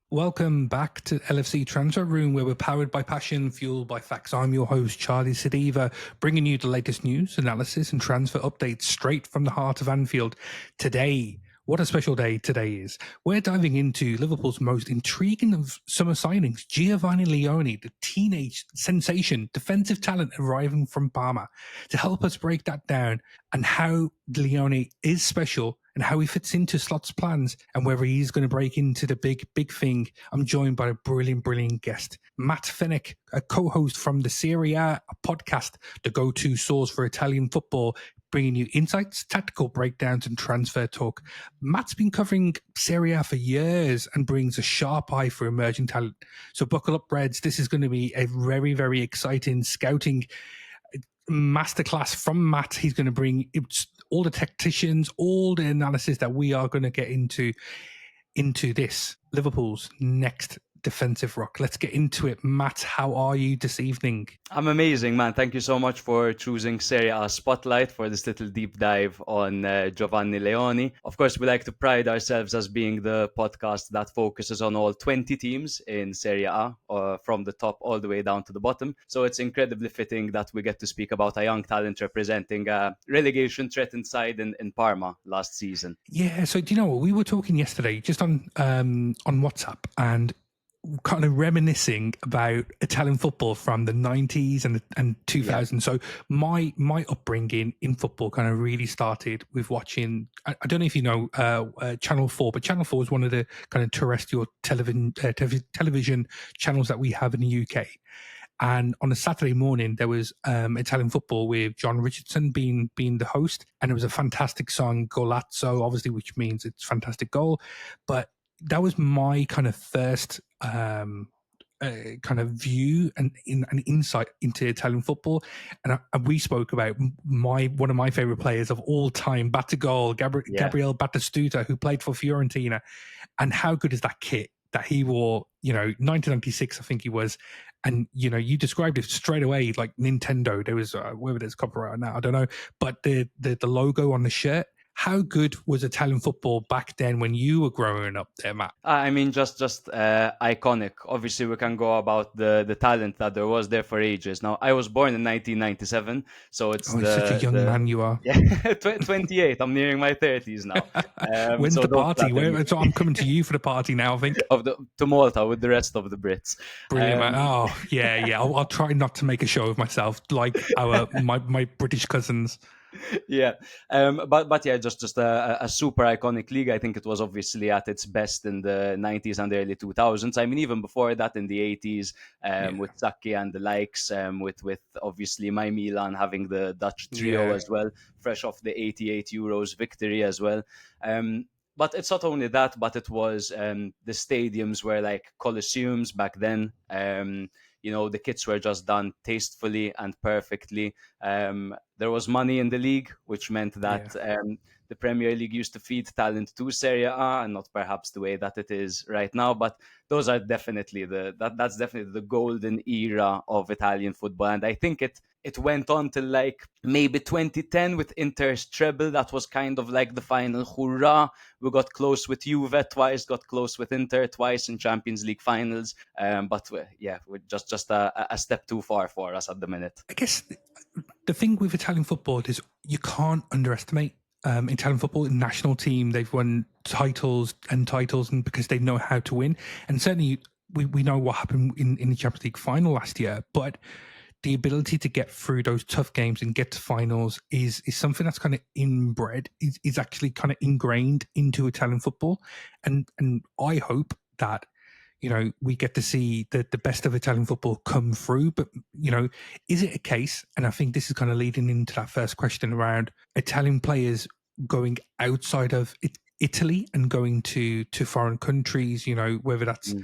Welcome back to LFC Transfer Room, where we're powered by passion, fueled by facts. I'm your host, Charlie Sadiva, bringing you the latest news, analysis, and transfer updates straight from the heart of Anfield. Today, what a special day today is. We're diving into Liverpool's most intriguing of summer signings, Giovanni Leoni, the teenage sensation, defensive talent arriving from Parma. To help us break that down and how Leoni is special and how he fits into Slot's plans and whether he's going to break into the big thing, I'm joined by a brilliant guest, Matt Fenech, a co-host from the Serie A podcast, the go-to source for Italian football, bringing you insights, tactical breakdowns, and transfer talk. Matt's been covering Serie A for years and brings a sharp eye for emerging talent. So buckle up, Reds. This is going to be a very exciting scouting masterclass from Matt. He's going to bring all the tacticians, all the analysis that we are going to get into this Liverpool's next defensive rock. Let's get into it. Matt, how are you this evening? I'm amazing, man. Thank you so much for choosing Serie A Spotlight for this little deep dive on Giovanni Leoni. Of course, we like to pride ourselves as being the podcast that focuses on all 20 teams in Serie A, from the top all the way down to the bottom. So it's incredibly fitting that we get to speak about a young talent representing a relegation-threatened side in Parma last season. Yeah, so do you know what? We were talking yesterday just on WhatsApp and kind of reminiscing about Italian football from the 90s and 2000s. Yeah. So my upbringing in football kind of really started with watching, I don't know if you know Channel 4, but Channel 4 is one of the kind of terrestrial television channels that we have in the UK. And on a Saturday morning, there was Italian football with John Richardson being the host. And it was a fantastic song, Golazzo, obviously, which means it's fantastic goal. But that was my kind of first kind of view and an insight into Italian football. And we spoke about one of my favorite players of all time, Batigol, Gabriel Batistuta, who played for Fiorentina. And how good is that kit that he wore, 1996, I think he was. And, you described it straight away, like Nintendo. There was, whether there's copyright on that, I don't know. But the logo on the shirt, how good was Italian football back then when you were growing up there, Matt? I mean, just iconic. Obviously, we can go about the talent that there was there for ages. Now, I was born in 1997, so it's such a young man you are. Yeah, 28. I'm nearing my 30s now. When's the party? So I'm coming to you for the party now, I think. To Malta with the rest of the Brits. Brilliant, man. Oh, yeah. I'll try not to make a show of myself like my British cousins. Yeah, but yeah, just a super iconic league. I think it was obviously at its best in the 90s and the early 2000s. I mean, even before that in the 80s, with Sacchi and the likes, with obviously my Milan having the Dutch trio as well, fresh off the 88 Euros victory as well. But it's not only that, but it was the stadiums were like Colosseums back then. The kits were just done tastefully and perfectly. There was money in the league, which meant that the Premier League used to feed talent to Serie A, and not perhaps the way that it is right now. But those are definitely that's definitely the golden era of Italian football, and I think it went on till like maybe 2010 with Inter's treble. That was kind of like the final hurrah. We got close with Juve twice, got close with Inter twice in Champions League finals. But we're just a step too far for us at the minute. I guess the thing with Italian football is you can't underestimate Italian football. National team, they've won titles and because they know how to win. And certainly we know what happened in the Champions League final last year, but the ability to get through those tough games and get to finals is something that's kind of inbred, is actually kind of ingrained into Italian football. And I hope that, we get to see the best of Italian football come through. But, is it a case, and I think this is kind of leading into that first question around Italian players going outside of Italy and going to foreign countries, whether that's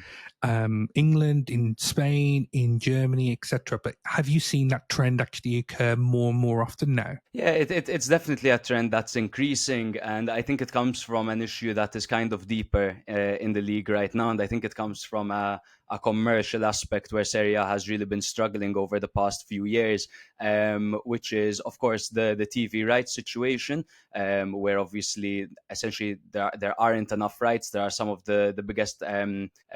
England, in Spain, in Germany, etc. But have you seen that trend actually occur more and more often now? Yeah, it's definitely a trend that's increasing, and I think it comes from an issue that is kind of deeper in the league right now, and I think it comes from a commercial aspect where Serie A has really been struggling over the past few years, which is, of course, the TV rights situation, where obviously, essentially, there aren't enough rights. There are some of the biggest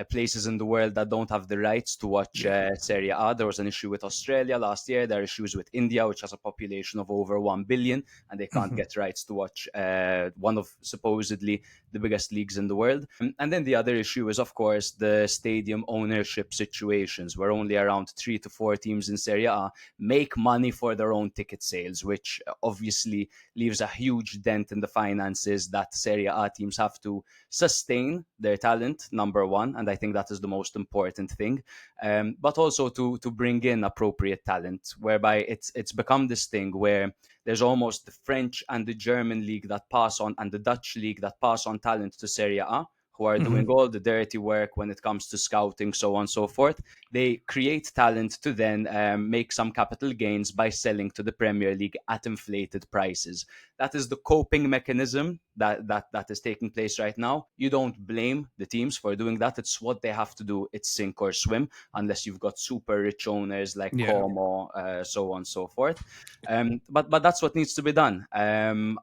places in the world that don't have the rights to watch Serie A. There was an issue with Australia last year. There are issues with India, which has a population of over 1 billion, and they can't get rights to watch one of supposedly the biggest leagues in the world. And then the other issue is, of course, the stadium ownership situations, where only around 3 to 4 teams in Serie A make money for their own ticket sales, which obviously leaves a huge dent in the finances that Serie A teams have to sustain their talent, number one, and I think that is the most important thing, but also to bring in appropriate talent, whereby it's become this thing where there's almost the French and the German league that pass on, and the Dutch league that pass on talent to Serie A, who are doing all the dirty work when it comes to scouting, so on and so forth. They create talent to then make some capital gains by selling to the Premier League at inflated prices. That is the coping mechanism that is taking place right now. You don't blame the teams for doing that. It's what they have to do. It's sink or swim, unless you've got super rich owners like Como, so on and so forth. But that's what needs to be done.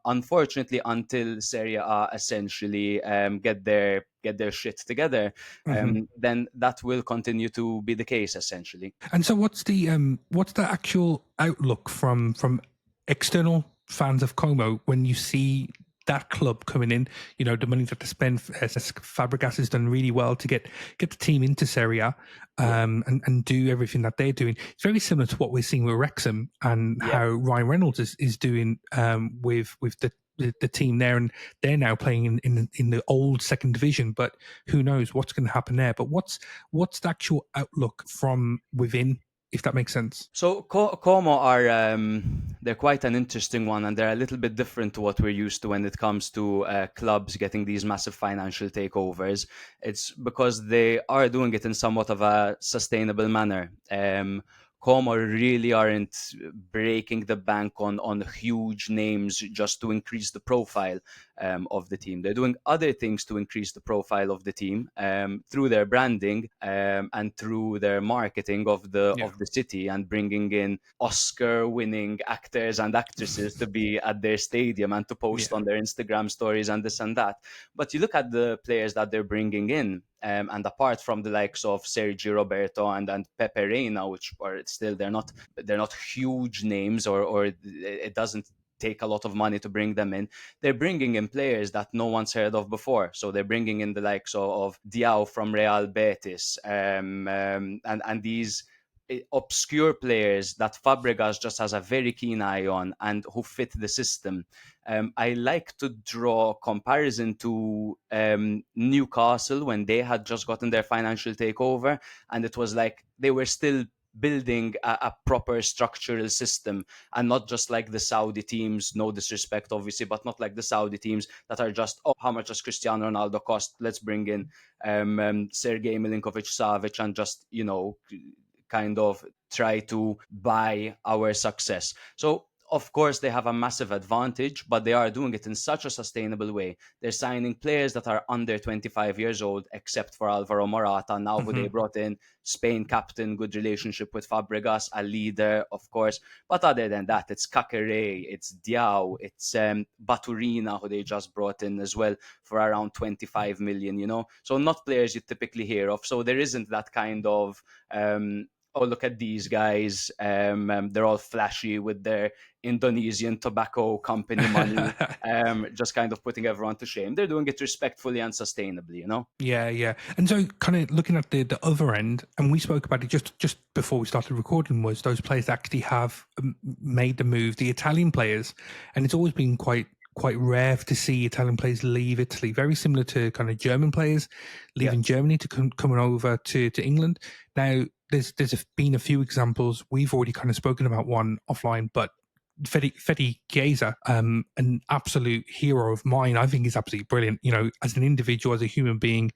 Unfortunately, until Serie A essentially get their shit together, then that will continue to be the case essentially. And so, what's the actual outlook from external fans of Como when you see that club coming in? You know, the money that they spend. Fabregas has done really well to get the team into Serie A, and do everything that they're doing. It's very similar to what we're seeing with Wrexham and how Ryan Reynolds is doing with the team there, and they're now playing in the old second division, but who knows what's going to happen there. But what's the actual outlook from within, if that makes sense? So Como are they're quite an interesting one, and they're a little bit different to what we're used to when it comes to clubs getting these massive financial takeovers. It's because they are doing it in somewhat of a sustainable manner. Como really aren't breaking the bank on huge names just to increase the profile of the team. They're doing other things to increase the profile of the team through their branding and through their marketing of the city, and bringing in Oscar-winning actors and actresses to be at their stadium and to post on their Instagram stories and this and that. But you look at the players that they're bringing in, and apart from the likes of Sergio Roberto and Pepe Reina, which are still they're not huge names, or it doesn't take a lot of money to bring them in. They're bringing in players that no one's heard of before. So they're bringing in the likes of Diao from Real Betis, and these obscure players that Fabregas just has a very keen eye on and who fit the system. I like to draw comparison to Newcastle when they had just gotten their financial takeover, and it was like they were still building a proper structural system, and not just like the Saudi teams, no disrespect obviously, but not like the Saudi teams that are just, oh, how much does Cristiano Ronaldo cost? Let's bring in Sergej Milinkovic-Savic and just, you know, kind of try to buy our success. So of course they have a massive advantage, but they are doing it in such a sustainable way. They're signing players that are under 25 years old, except for Alvaro Morata now, who they brought in, Spain captain, good relationship with Fabregas, a leader, of course. But other than that, it's Kakere, it's Diao, it's Baturina, who they just brought in as well for around 25 million, you know. So not players you typically hear of. So there isn't that kind of oh, look at these guys. They're all flashy with their Indonesian tobacco company money, just kind of putting everyone to shame. They're doing it respectfully and sustainably, you know? Yeah. And so kind of looking at the other end, and we spoke about it just before we started recording, was those players that actually have made the move, the Italian players. And it's always been quite rare to see Italian players leave Italy, very similar to kind of German players leaving Germany to coming over to England. Now, there's been a few examples. We've already kind of spoken about one offline, but Fede Chiesa, an absolute hero of mine. I think he's absolutely brilliant. You know, as an individual, as a human being,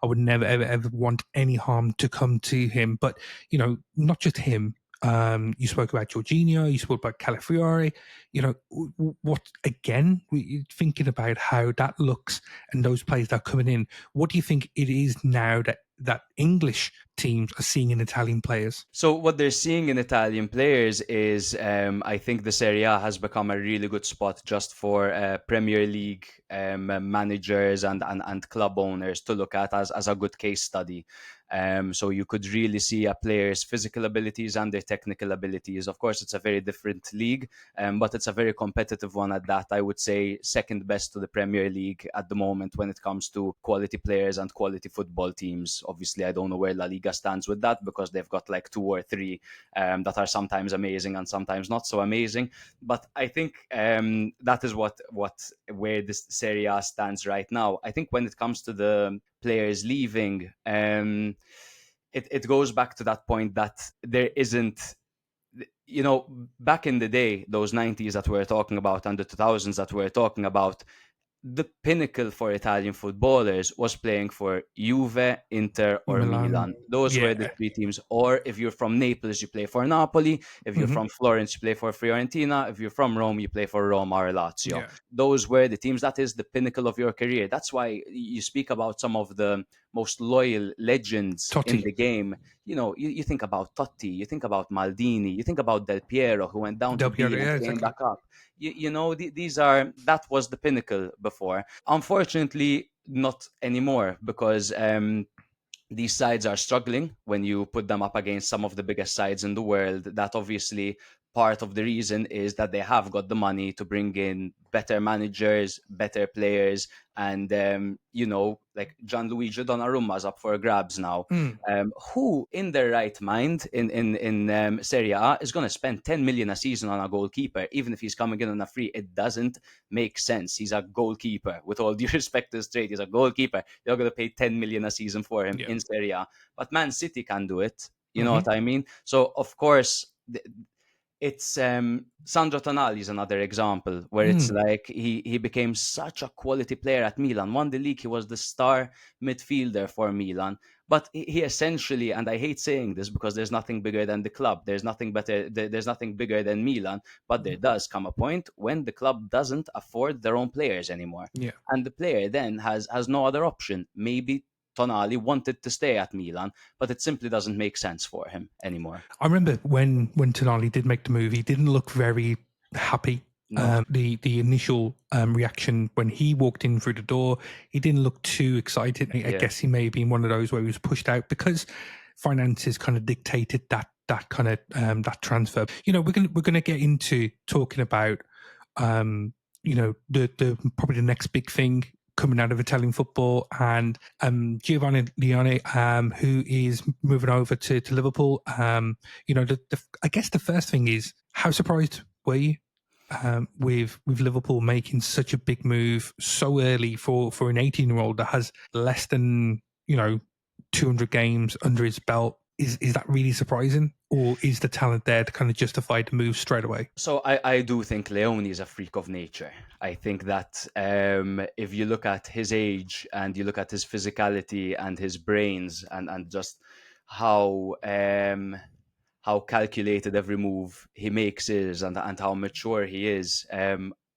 I would never, ever want any harm to come to him. But, you know, not just him. You spoke about Jorginho, you spoke about Calafiore. You know, what again? Thinking about how that looks and those players that are coming in. What do you think it is now that English teams are seeing in Italian players? So what they're seeing in Italian players is, I think the Serie A has become a really good spot just for Premier League managers and club owners to look at as a good case study. So you could really see a player's physical abilities and their technical abilities. Of course, it's a very different league, but it's a very competitive one at that. I would say second best to the Premier League at the moment when it comes to quality players and quality football teams. Obviously, I don't know where La Liga stands with that because they've got like two or three that are sometimes amazing and sometimes not so amazing. But I think that is what where this Serie A stands right now. I think when it comes to the players leaving, it goes back to that point that there isn't, back in the day, those 90s that we're talking about and the 2000s that we're talking about, the pinnacle for Italian footballers was playing for Juve, Inter, or Milan. Milan. Those were the Yeah. three teams. Or if you're from Naples, you play for Napoli. If you're Mhm. from Florence, you play for Fiorentina. If you're from Rome, you play for Roma or Lazio. Yeah. Those were the teams. That is the pinnacle of your career. That's why you speak about some of the most loyal legends in Totti. the game. You think about Totti, you think about Maldini, you think about Del Piero, who went down to Del B Piero. and Yeah, came exactly. back up. These are, that was the pinnacle before. Unfortunately, not anymore, because these sides are struggling when you put them up against some of the biggest sides in the world. That obviously, part of the reason is that they have got the money to bring in better managers, better players, and like Gianluigi Donnarumma's up for grabs now. Mm. Who in their right mind in Serie A is going to spend 10 million a season on a goalkeeper, even if he's coming in on a free? It doesn't make sense. He's a goalkeeper. With all due respect to his trade, he's a goalkeeper. You're going to pay 10 million a season for him Yeah. in Serie A. But Man City can do it. You know Mhm. what I mean? So, of course, it's Sandro Tonali is another example where it's Mm. like he became such a quality player at Milan. Won the league, he was the star midfielder for Milan. But he essentially, and I hate saying this because there's nothing bigger than the club. There's nothing better. There's nothing bigger than Milan. But there does come a point when the club doesn't afford their own players anymore, Yeah. and the player then has no other option. Maybe Tonali wanted to stay at Milan, but it simply doesn't make sense for him anymore. I remember when Tonali did make the move, he didn't look very happy. No. The initial reaction when he walked in through the door, he didn't look too excited. I Yeah. guess he may be in one of those where he was pushed out because finances kind of dictated that kind of that transfer. We're gonna get into talking about the probably the next big thing coming out of Italian football, and Giovanni Leoni, who is moving over to Liverpool. I guess the first thing is, how surprised were you with Liverpool making such a big move so early for an 18-year-old that has less than 200 games under his belt? Is that really surprising, or is the talent there to kind of justify the move straight away? So I do think Leone is a freak of nature. I think that if you look at his age and you look at his physicality and his brains and just how how calculated every move he makes is, and how mature he is,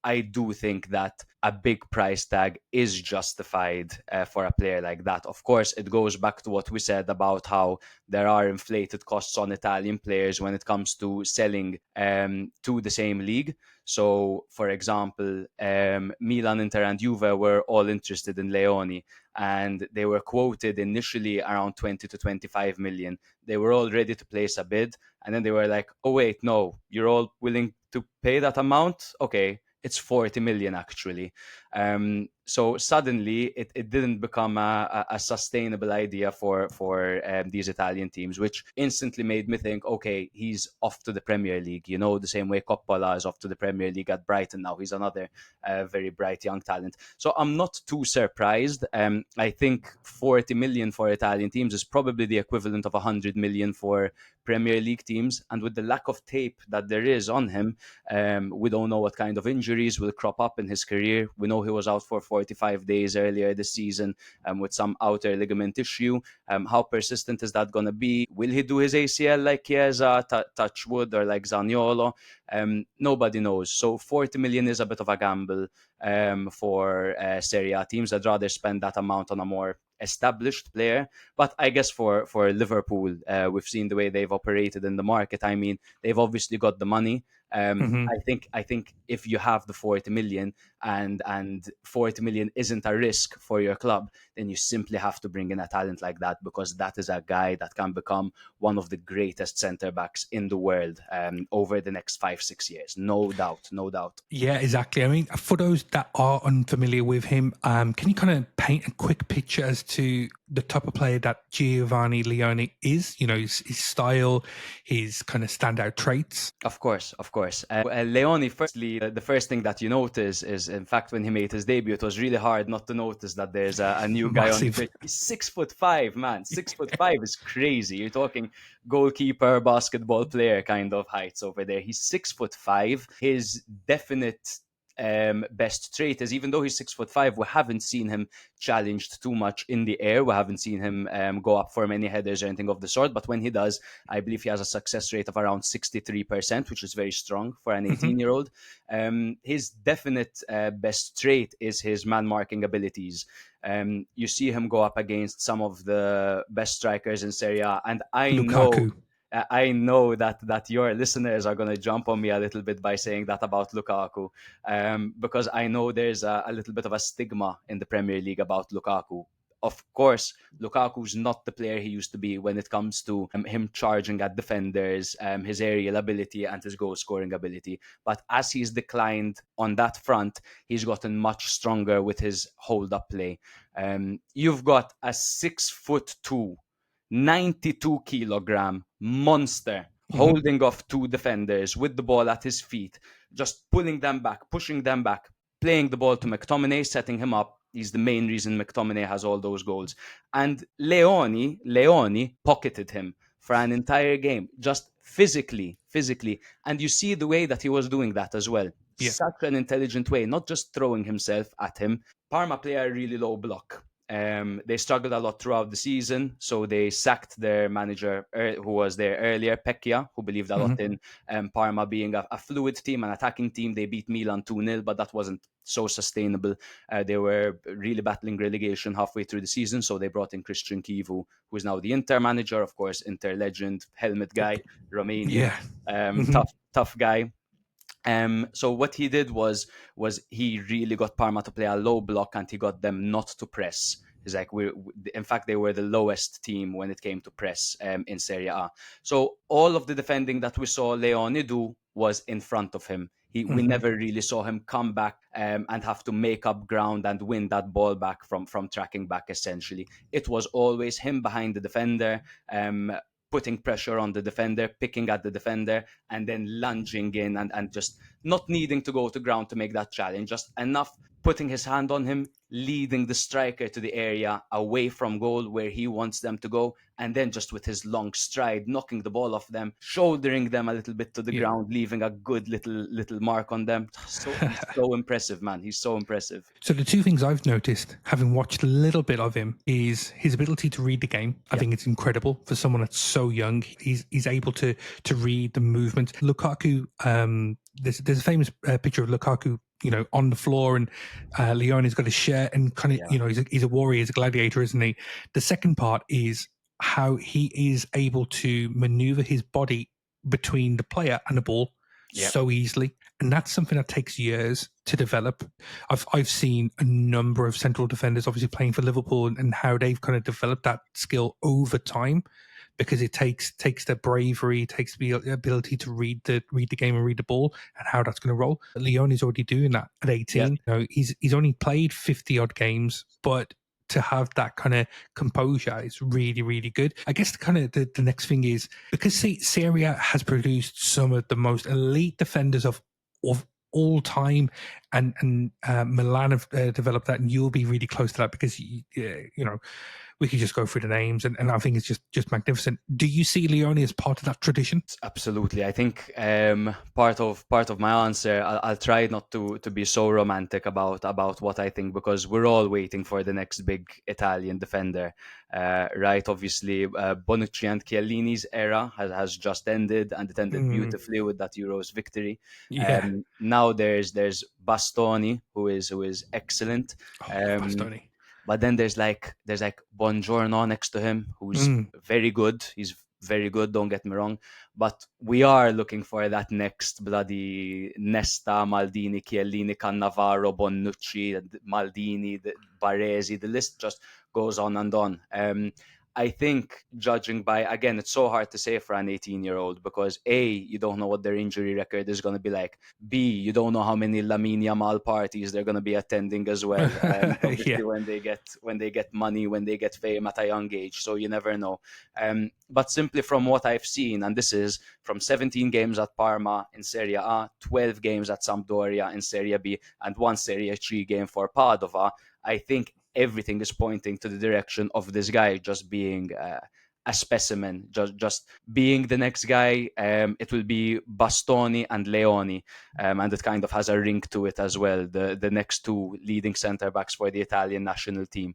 I do think that a big price tag is justified for a player like that. Of course, it goes back to what we said about how there are inflated costs on Italian players when it comes to selling to the same league. So, for example, Milan, Inter, and Juve were all interested in Leone, and they were quoted initially around 20 to 25 million. They were all ready to place a bid, and then they were like, oh, wait, no, you're all willing to pay that amount? Okay, it's 40 million actually. So suddenly it didn't become a sustainable idea for these Italian teams, which instantly made me think, okay, he's off to the Premier League, the same way Coppola is off to the Premier League at Brighton now. He's another very bright young talent. So I'm not too surprised. I think 40 million for Italian teams is probably the equivalent of 100 million for Premier League teams. And with the lack of tape that there is on him, we don't know what kind of injuries will crop up in his career. We know he was out for 45 days earlier this season with some outer ligament issue. How persistent is that going to be? Will he do his ACL like Chiesa, Touchwood, or like Zaniolo? Nobody knows. So 40 million is a bit of a gamble for Serie A teams. I'd rather spend that amount on a more established player. But I guess for Liverpool, we've seen the way they've operated in the market. I mean, they've obviously got the money. Hmm. I think if you have the 40 million, and 40 million isn't a risk for your club, then you simply have to bring in a talent like that, because that is a guy that can become one of the greatest centre backs in the world over the next 5-6 years. No doubt, no doubt. Yeah, exactly. I mean, for those that are unfamiliar with him, can you kind of paint a quick picture as to the type of player that Giovanni Leoni is? You know, his style, his kind of standout traits. Of course, of course. Leone, firstly, the first thing that you notice is, in fact, when he made his debut, it was really hard not to notice that there's a new guy on the Massive. pitch. He's 6'5", man. 6'5" is crazy. You're talking goalkeeper, basketball player kind of heights over there. He's 6'5". His definite best trait is, even though he's 6'5", we haven't seen him challenged too much in the air. We haven't seen him go up for many headers or anything of the sort. But when he does, I believe he has a success rate of around 63%, which is very strong for an Hmm. 18-year-old. His definite best trait is his man-marking abilities. You see him go up against some of the best strikers in Serie A, and Lukaku. I know that your listeners are going to jump on me a little bit by saying that about Lukaku, because I know there's a little bit of a stigma in the Premier League about Lukaku. Of course, Lukaku's not the player he used to be when it comes to him charging at defenders, his aerial ability and his goal scoring ability. But as he's declined on that front, he's gotten much stronger with his hold up play. You've got a 6'2", 92-kilogram monster Hmm. holding off two defenders with the ball at his feet, just pulling them back, pushing them back, playing the ball to McTominay, setting him up. He's the main reason McTominay has all those goals. And Leone pocketed him for an entire game, just physically. And you see the way that he was doing that as well. Yeah. Such an intelligent way, not just throwing himself at him. Parma play a really low block. They struggled a lot throughout the season, so they sacked their manager who was there earlier, Pecchia, who believed a lot Hmm. in Parma being a fluid team, an attacking team. They beat Milan 2-0, but that wasn't so sustainable. They were really battling relegation halfway through the season, so they brought in Christian Kivu, who is now the Inter manager, of course, Inter legend, helmet guy, Romanian, Yeah. Hmm. tough guy. So what he did was he really got Parma to play a low block, and he got them not to press. He's like, in fact, they were the lowest team when it came to press in Serie A. So all of the defending that we saw Leone do was in front of him. We Hmm. never really saw him come back and have to make up ground and win that ball back from tracking back, essentially. It was always him behind the defender, putting pressure on the defender, picking at the defender, and then lunging in and just not needing to go to ground to make that challenge, just enough putting his hand on him, leading the striker to the area away from goal where he wants them to go, and then just with his long stride, knocking the ball off them, shouldering them a little bit to the Yeah. ground, leaving a good little mark on them. So he's so impressive, man. He's so impressive. So the two things I've noticed, having watched a little bit of him, is his ability to read the game. I Yeah. think it's incredible for someone that's so young. He's able to read the movement. Lukaku, there's a famous picture of Lukaku, you know, on the floor, and Leone's got his shirt, and kind of, Yeah. you know, he's a warrior, he's a gladiator, isn't he? The second part is how he is able to maneuver his body between the player and the ball Yeah. so easily, and that's something that takes years to develop. I've seen a number of central defenders obviously playing for Liverpool, and how they've kind of developed that skill over time, because it takes the bravery, takes the ability to read the game and read the ball, and how that's going to roll. Leon is already doing that at Yeah. 18. You know, he's only played 50 odd games, but to have that kind of composure is really, really good. I guess the next thing is, because Serie A has produced some of the most elite defenders of all time, and Milan have developed that, and you'll be really close to that, because you know, we could just go through the names, and I think it's just magnificent. Do you see Leone as part of that tradition? Absolutely. I think part of my answer, I'll try not to be so romantic about what I think, because we're all waiting for the next big Italian defender, right? Obviously, Bonucci and Chiellini's era has just ended, and it ended Mm, beautifully with that Euros victory. yeah. Now there's Bastoni, who is excellent. Oh, I love Um, Bastoni. But then there's like Buongiorno next to him, who's very good. He's very good, don't get me wrong. But we are looking for that next bloody Nesta, Maldini, Chiellini, Cannavaro, Bonucci, Maldini, Baresi. The list just goes on and on. I think, judging by, again, it's so hard to say for an 18-year-old because A, you don't know what their injury record is going to be like. B, you don't know how many Lamine Yamal parties they're going to be attending as well. Obviously, Yeah. when they get money, when they get fame at a young age, so you never know. But simply from what I've seen, and this is from 17 games at Parma in Serie A, 12 games at Sampdoria in Serie B, and one Serie C game for Padova, I think everything is pointing to the direction of this guy just being a specimen, just being the next guy. It will be Bastoni and Leoni, and it kind of has a ring to it as well. The next two leading centre backs for the Italian national team.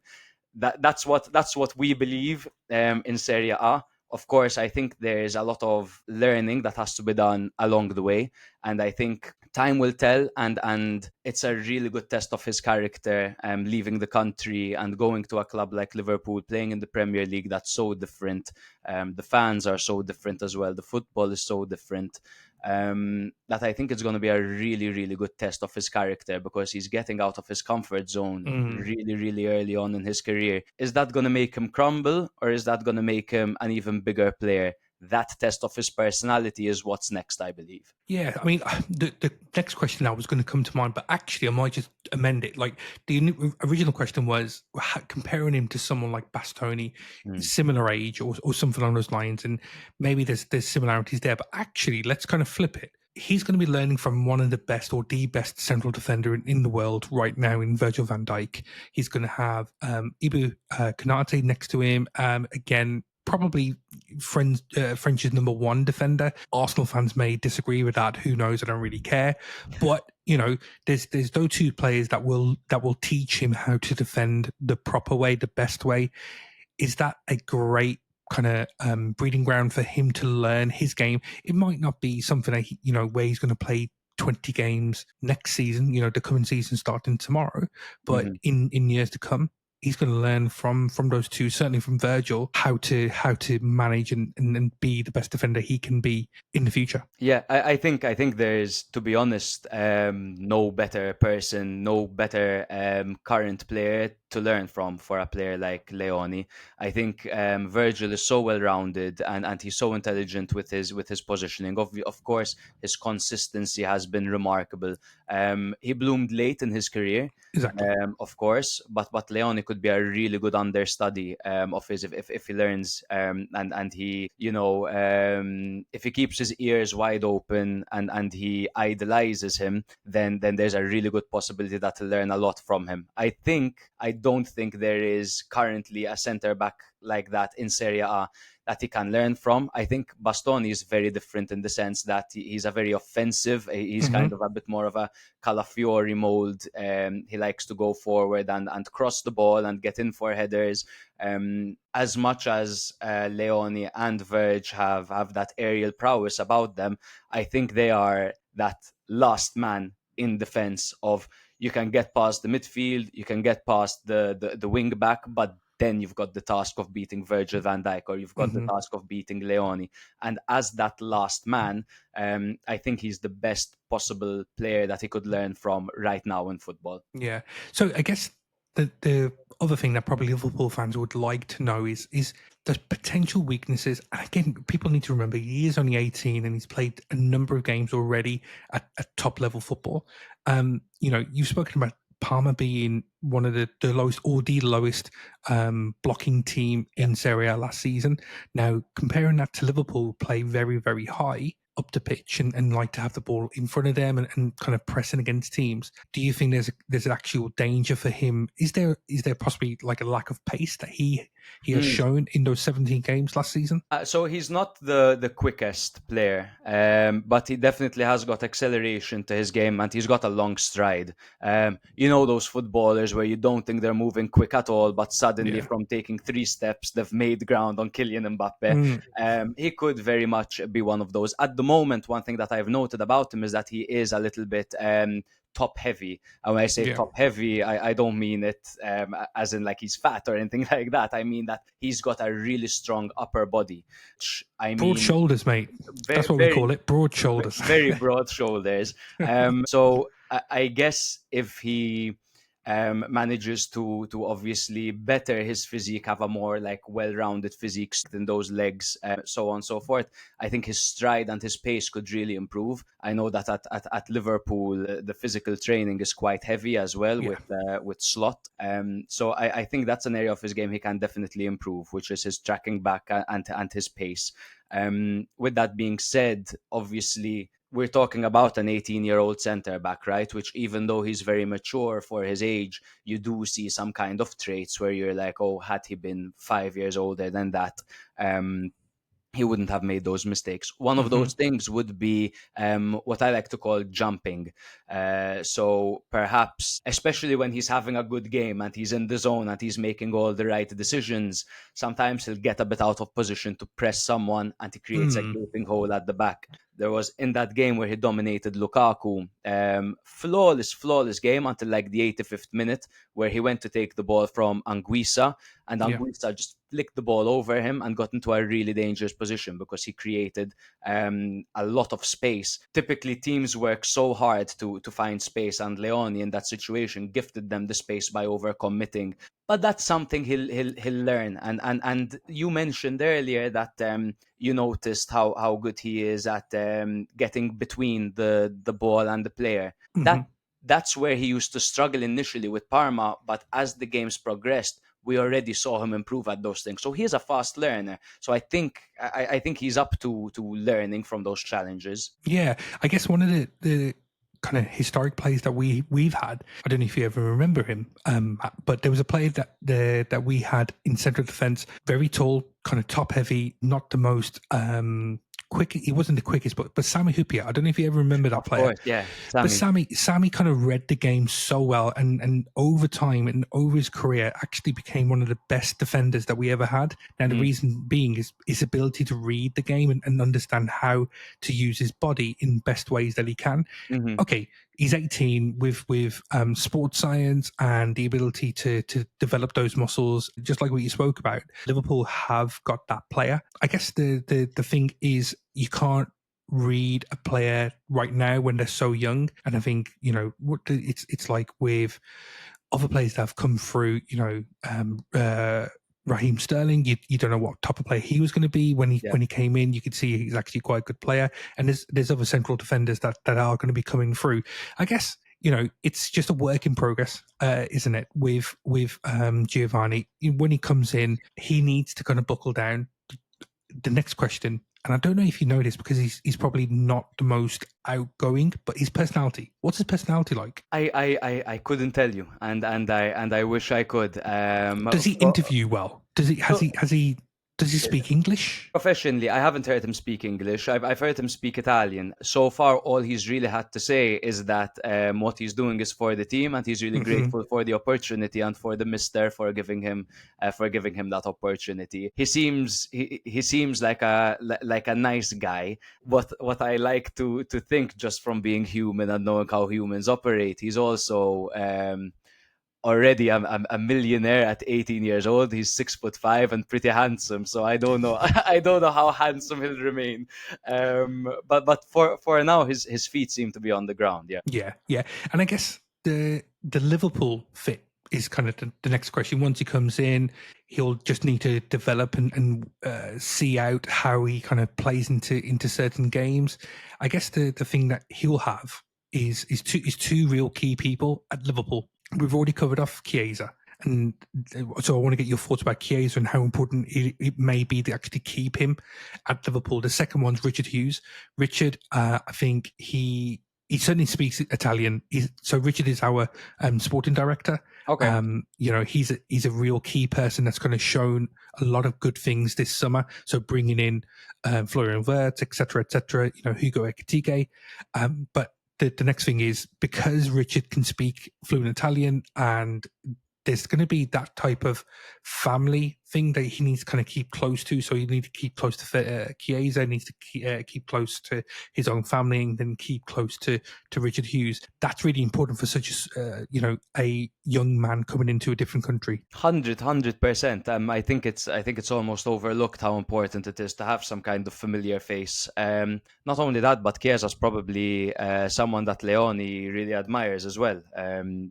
That's what we believe in Serie A. Of course, I think there's a lot of learning that has to be done along the way, and I think time will tell. And it's a really good test of his character, leaving the country and going to a club like Liverpool, playing in the Premier League. That's so different. The fans are so different as well. The football is so different. That I think it's going to be a really, really good test of his character because he's getting out of his comfort zone really, really early on in his career. Is that going to make him crumble, or is that going to make him an even bigger player? That test of his personality is what's next, I believe. Yeah, I mean, the next question now was going to come to mind, but actually, I might just amend it. Like the original question was comparing him to someone like Bastoni, similar age or something along those lines, and maybe there's similarities there. But actually, let's kind of flip it. He's going to be learning from one of the best or the best central defender in the world right now in Virgil van Dijk. He's going to have Ibu Konate next to him. Again, probably French's number one defender. Arsenal fans may disagree with that. Who knows? I don't really care. But there's those two players that will teach him how to defend the proper way, the best way. Is that a great kind of breeding ground for him to learn his game? It might not be something that where he's going to play 20 games next season, the coming season starting tomorrow, but in years to come, he's going to learn from those two, certainly from Virgil, how to manage and be the best defender he can be in the future. Yeah, I think there's, to be honest, no better person, no better current player to learn from for a player like Leoni. I think Virgil is so well rounded and he's so intelligent with his positioning. Of course, his consistency has been remarkable. He bloomed late in his career. Exactly. Of course, but Leone could be a really good understudy of his if he learns and he if he keeps his ears wide open and he idolizes him, then there's a really good possibility that he'll learn a lot from him. I don't think there is currently a centre back like that in Serie A that he can learn from. I think Bastoni is very different in the sense that he's a very offensive. He's kind of a bit more of a Calafiori mold. He likes to go forward and cross the ball and get in for headers. As much as Leone and Verge have that aerial prowess about them, I think they are that last man in defense of you can get past the midfield, you can get past the wing back, but then you've got the task of beating Virgil van Dijk or you've got the task of beating Leone. And as that last man, I think he's the best possible player that he could learn from right now in football. Yeah. So I guess the other thing that probably Liverpool fans would like to know is the potential weaknesses. And again, people need to remember he is only 18 and he's played a number of games already at top level football. You've spoken about Parma being one of the lowest or the lowest blocking team in Serie A last season. Now, comparing that to Liverpool, play very, very high up the pitch and like to have the ball in front of them and kind of pressing against teams. Do you think there's an actual danger for him? Is there possibly like a lack of pace that he has shown in those 17 games last season? So he's not the quickest player, but he definitely has got acceleration to his game and he's got a long stride. Those footballers where you don't think they're moving quick at all, but suddenly from taking 3 steps, they've made ground on Kylian Mbappe. He could very much be one of those. At the moment, one thing that I've noted about him is that he is a little bit top heavy. And when I say top heavy, I don't mean it as in like he's fat or anything like that. I mean that he's got a really strong upper body. Broad shoulders, mate. That's what we call it, broad shoulders. Very broad shoulders. So I guess if he manages to obviously better his physique, have a more like well-rounded physique than those legs, so on and so forth, I think his stride and his pace could really improve. I know that at Liverpool, the physical training is quite heavy as well with slot. So I think that's an area of his game he can definitely improve, which is his tracking back and his pace. With that being said, obviously, we're talking about an 18-year-old centre back, right? Which, even though he's very mature for his age, you do see some kind of traits where you're like, oh, had he been 5 years older than that, he wouldn't have made those mistakes. One of those things would be what I like to call jumping. So perhaps, especially when he's having a good game and he's in the zone and he's making all the right decisions, sometimes he'll get a bit out of position to press someone and he creates a gaping hole at the back. There was in that game where he dominated Lukaku, flawless game until like the 85th minute, where he went to take the ball from Anguissa, and Anguissa just flicked the ball over him and got into a really dangerous position because he created a lot of space. Typically, teams work so hard to find space, and Leone in that situation gifted them the space by overcommitting. But that's something he'll learn. And you mentioned earlier that you noticed how good he is at getting between the ball and the player. That's where he used to struggle initially with Parma, but as the games progressed, we already saw him improve at those things. So he is a fast learner. So I think he's up to learning from those challenges. Yeah, I guess one of the kind of historic plays that we've had. I don't know if you ever remember him, but there was a play that we had in central defence, very tall, kind of top heavy, not the most quick. He wasn't the quickest, but Sami Hyypiä. I don't know if you ever remember that player. Of course, yeah. But Sami kind of read the game so well, and over time and over his career, actually became one of the best defenders that we ever had. Now the reason being is his ability to read the game and understand how to use his body in best ways that he can. Okay, he's 18 with sports science and the ability to develop those muscles, just like what you spoke about. Liverpool have got that player. I guess the thing is, you can't read a player right now when they're so young. And I think, it's like with other players that have come through, Raheem Sterling, you don't know what type of player he was going to be when he came in. You could see he's actually quite a good player, and there's other central defenders that are going to be coming through. I guess it's just a work in progress, isn't it? With Giovanni, when he comes in, he needs to kind of buckle down. The next question, and I don't know if you know this because he's probably not the most outgoing, but his personality. What's his personality like? I couldn't tell you, and I wish I could. Does he interview well? Does he speak English? Professionally, I haven't heard him speak English. I've heard him speak Italian. So far, all he's really had to say is that what he's doing is for the team, and he's really grateful for the opportunity and for the mister for giving him that opportunity. He seems like a nice guy. What I like to think, just from being human and knowing how humans operate, he's also already a millionaire at 18 years old. He's 6'5" and pretty handsome. So I don't know. I don't know how handsome he'll remain. But for now, his feet seem to be on the ground. Yeah. And I guess the Liverpool fit is kind of the next question. Once he comes in, he'll just need to develop and see out how he kind of plays into certain games. I guess the thing that he'll have is two real key people at Liverpool. We've already covered off Chiesa, and so I want to get your thoughts about Chiesa and how important it may be to actually keep him at Liverpool. The second one's Richard Hughes. Richard, I think he certainly speaks Italian. So Richard is our sporting director. Okay. He's a real key person that's kind of shown a lot of good things this summer. So bringing in Florian Wirtz, etc., Hugo Ekitike, but the next thing is, because Richard can speak fluent Italian and there's going to be that type of family thing that he needs to kind of keep close to. So you need to keep close to Chiesa, needs to keep close to his own family, and then keep close to Richard Hughes. That's really important for such a a young man coming into a different country. 100%. I think it's almost overlooked how important it is to have some kind of familiar face. Not only that, but Chiesa's probably someone that Leone really admires as well.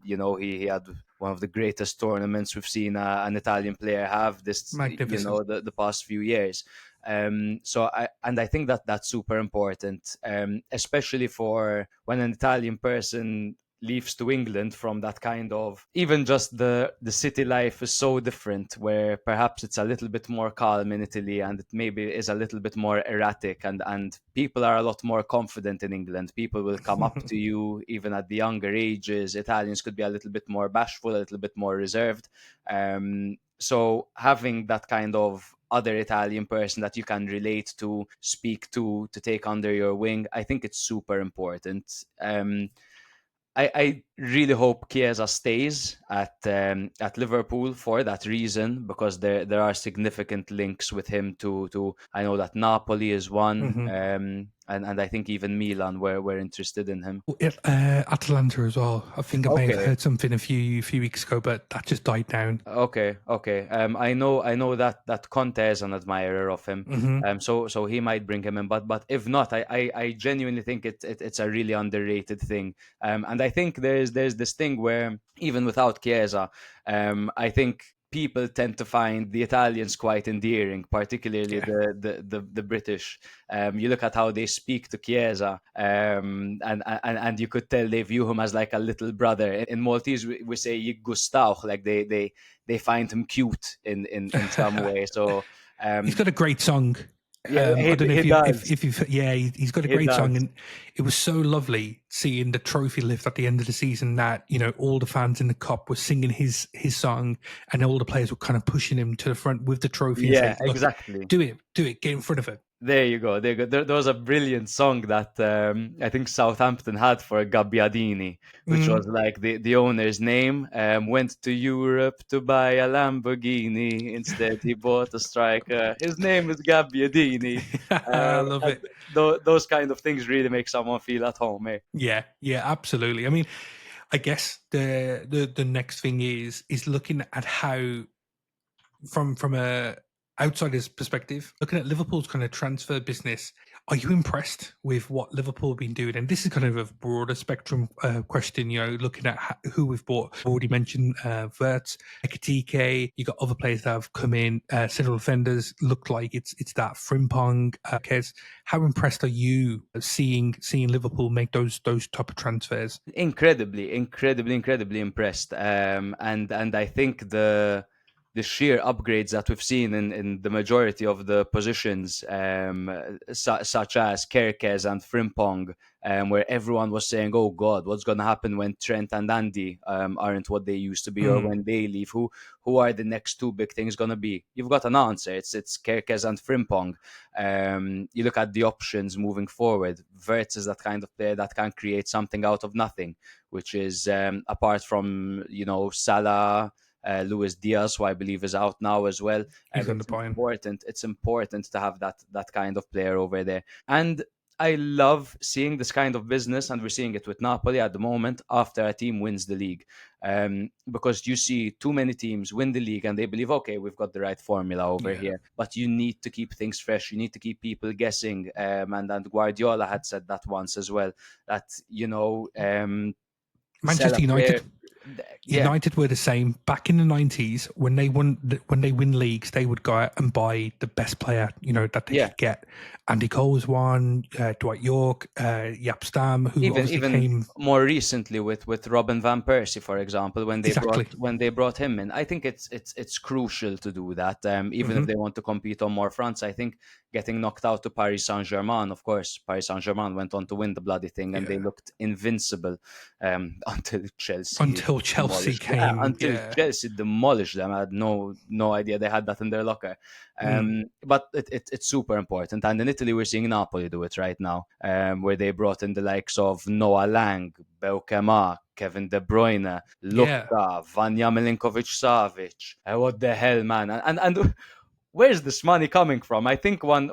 He had one of the greatest tournaments we've seen an Italian player have this, Magnificent. the past few years. I think that's super important, especially for when an Italian person leaves to England from that kind of, even just the city life is so different, where perhaps it's a little bit more calm in Italy and it maybe is a little bit more erratic, and people are a lot more confident in England. People will come up to you even at the younger ages. Italians could be a little bit more bashful, a little bit more reserved. So having that kind of other Italian person that you can relate to, speak to take under your wing, I think it's super important. I really hope Chiesa stays at Liverpool for that reason, because there are significant links with him to I know that Napoli is one, and I think even Milan were interested in him. Atalanta as well. I think I may have Okay. heard something a few weeks ago, but that just died down. Okay. I know that Conte is an admirer of him. So he might bring him in, but if not, I genuinely think it's a really underrated thing. And I think there's this thing where even without Chiesa, I think people tend to find the Italians quite endearing, particularly Yeah. the British. You look at how they speak to Chiesa, and you could tell they view him as like a little brother. In Maltese, we say "Gustauch," like they find him cute in some way. So He's got a great song. yeah, I don't know he does. if you've he's got a He great song, does. and it was so lovely seeing the trophy lift at the end of the season that all the fans in the cup were singing his song, and all the players were kind of pushing him to the front with the trophy and Yeah, saying, "Look, exactly. do it, get in front of it." There you go. There was a brilliant song that I think Southampton had for Gabbiadini, which was like the owner's name. Went to Europe to buy a Lamborghini. Instead, he bought a striker. His name is Gabbiadini. I love And it. those kind of things really make someone feel at home, eh? Yeah, absolutely. I mean, I guess the next thing is looking at how from a outsider's perspective, looking at Liverpool's kind of transfer business, are you impressed with what Liverpool have been doing? And this is kind of a broader spectrum question, looking at who we've bought. I've already mentioned Wirtz, Ekitike, you got other players that have come in, central defenders, look like it's that Frimpong, Kez. How impressed are you seeing Liverpool make those type of transfers? Incredibly impressed. And I think the sheer upgrades that we've seen in the majority of the positions, such as Kerkez and Frimpong, where everyone was saying, "Oh God, what's going to happen when Trent and Andy aren't what they used to be, or when they leave? Who are the next two big things going to be?" You've got an answer. It's Kerkez and Frimpong. You look at the options moving forward. Wirtz is that kind of player that can create something out of nothing, which is apart from Salah. Luis Diaz, who I believe is out now as well. He's under It's buying. important. It's important to have that kind of player over there. And I love seeing this kind of business, and we're seeing it with Napoli at the moment after a team wins the league. Because you see too many teams win the league and they believe, okay, we've got the right formula over here. But you need to keep things fresh. You need to keep people guessing. And Guardiola had said that once as well, that, sell a Manchester player. United. Yeah, United were the same back in the 90s when they win leagues. They would go out and buy the best player that they yeah. could get. Andy Cole was one, Dwight York, Yap Stam, who obviously Even came more recently with Robin van Persie, for example, when exactly. they brought him in. I think it's crucial to do that. Even if they want to compete on more fronts, I think getting knocked out to Paris Saint-Germain, of course, Paris Saint-Germain went on to win the bloody thing, and they looked invincible until Chelsea until Chelsea demolished. Yeah, came. until Yeah, Chelsea demolished them. I had no idea they had that in their locker. But it's super important. And in Italy, we're seeing Napoli do it right now, where they brought in the likes of Noah Lang, Beukema, Kevin De Bruyne, yeah, Lucca, Vanya Milinkovic-Savic. What the hell, man? And where's this money coming from? I think one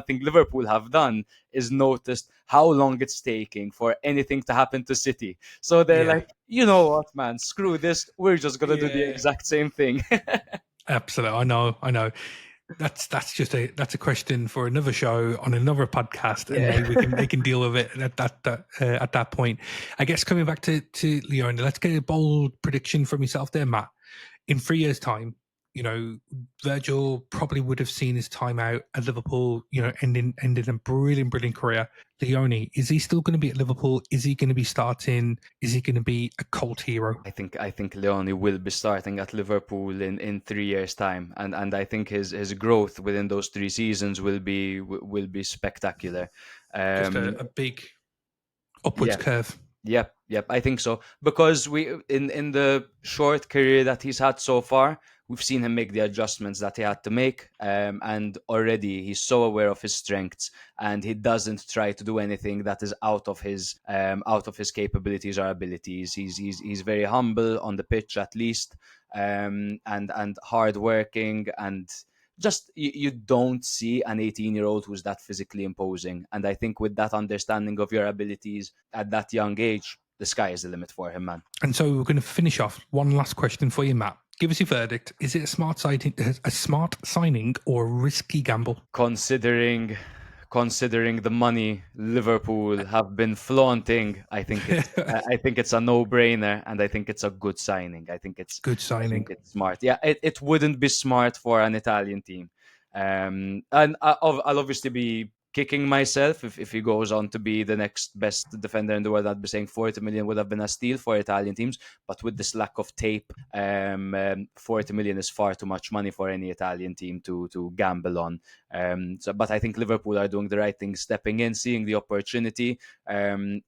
thing Liverpool have done is noticed how long it's taking for anything to happen to City. So they're yeah, like, you know what, man, screw this. We're just gonna do the yeah. exact same thing. Absolutely, I know. That's a question for another show on another podcast, and Yeah. maybe they can deal with it at that point. I guess coming back to Leone, let's get a bold prediction from yourself there, Matt. In 3 years' time, Virgil probably would have seen his time out at Liverpool, ending a brilliant career. Leone, is he still going to be at Liverpool? Is he going to be starting? Is he going to be a cult hero? I think Leone will be starting at Liverpool in 3 years' time, and I think his growth within those 3 seasons will be spectacular. Just Um, a big upwards yeah, curve. Yep, I think so. Because we in the short career that he's had so far, we've seen him make the adjustments that he had to make, and already he's so aware of his strengths, and he doesn't try to do anything that is out of his capabilities or abilities. He's very humble on the pitch, at least, and hardworking, and just you don't see an 18-year-old who's that physically imposing. And I think with that understanding of your abilities at that young age, the sky is the limit for him, man. And so we're going to finish off. One last question for you, Matt. Give us your verdict. Is it a smart signing or a risky gamble? Considering the money Liverpool have been flaunting, I think it's a no-brainer, and I think it's a good signing. I think it's Good I think signing. it's smart. Yeah, it wouldn't be smart for an Italian team, and I'll obviously be kicking myself if he goes on to be the next best defender in the world. I'd be saying 40 million would have been a steal for Italian teams, but with this lack of tape, 40 million is far too much money for any Italian team to gamble on. But I think Liverpool are doing the right thing, stepping in, seeing the opportunity,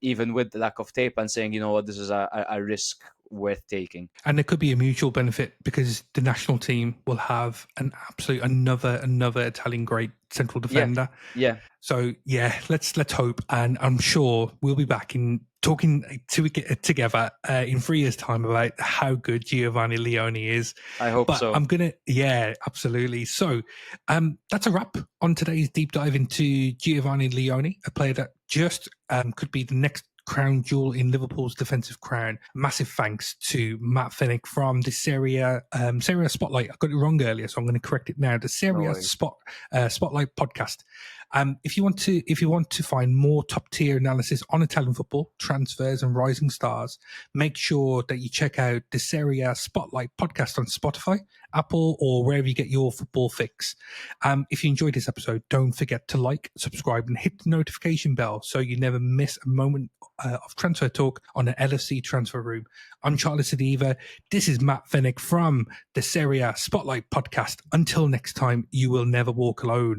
even with the lack of tape, and saying, you know what, this is a risk worth taking. And there could be a mutual benefit because the national team will have another Italian great central Yeah, defender. yeah, So yeah, let's hope, and I'm sure we'll be back in talking together in 3 years' time about how good Giovanni Leoni is. I hope But so. yeah, absolutely. So that's a wrap on today's deep dive into Giovanni Leoni, a player that just could be the next crown jewel in Liverpool's defensive crown. Massive thanks to Matt Fenech from the Serie A Spotlight. I got it wrong earlier, so I'm going to correct it now. The Serie A Spotlight podcast. If you want to find more top tier analysis on Italian football, transfers, and rising stars, make sure that you check out the Serie A Spotlight podcast on Spotify, Apple, or wherever you get your football fix. If you enjoyed this episode, don't forget to like, subscribe, and hit the notification bell so you never miss a moment of transfer talk on the LFC Transfer Room. I'm Charlie Sadiva. This is Matt Fenech from the Serie A Spotlight podcast. Until next time, you will never walk alone.